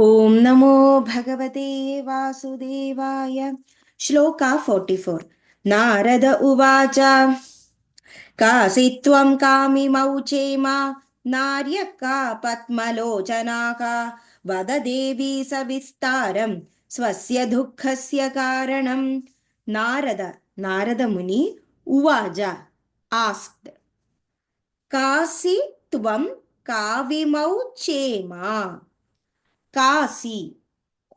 ॐ नमो भगवते वासुदेवाय। श्लोका 44। नारद उवाच कासित्वं कामिमौ चेमा नार्यः का पद्मलोचनाः वद देवी सविस्तारं स्वस्य दुःखस्य कारणं। नारद मुनि उवाच आस्क्ड कासि त्वं काविमौ Chema. Kasi,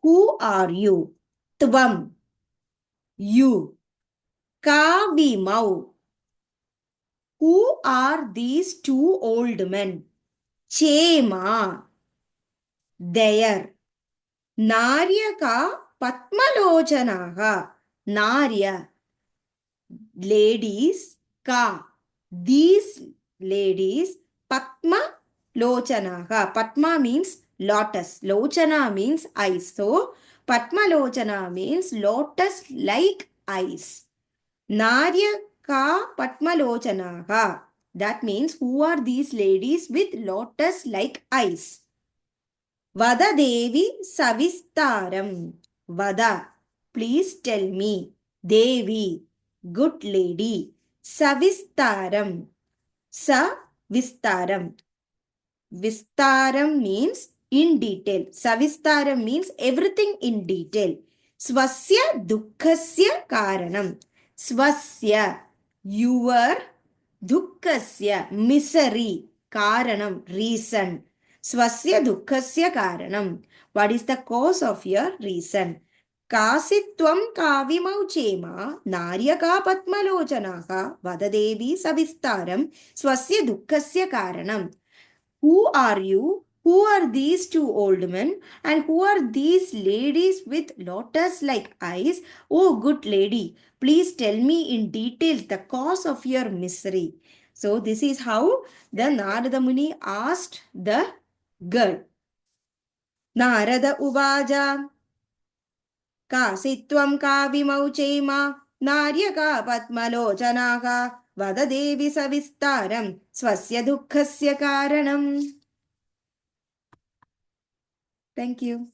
who are you? Tvam, you. Kavimau, who are these two old men? Chema, there. Naryaka Patmalochanaha, Narya, ladies, ka, these ladies, Patma Lochanaha. Patma means lotus. Lochana means eyes. So, Patma Lochana means lotus like eyes. Narya ka Patma Lochanaha. That means who are these ladies with lotus like eyes? Vada Devi Savistaram. Vada, please tell me. Devi, good lady. Savistaram. Savistaram. Vistaram means in detail. Savistaram means everything in detail. Swasya dukkhasya karanam. Swasya, your dukkasya, misery, karanam, reason. Swasya dukkhasya karanam. What is the cause of your reason? Kasitvam kavimau chema naryaka patmalochanaha vadadevi savistaram swasya dukkhasya karanam. Who are you? Who are these two old men? And who are these ladies with lotus like eyes? Oh, good lady, please tell me in details the cause of your misery. So, this is how the Narada Muni asked the girl. Narada Uvaja Kasitvam Kavimau Chema Naryaka Patmalochanaha Vada Devi Savistaram Swasya Dukkhasya Karanam. Thank you.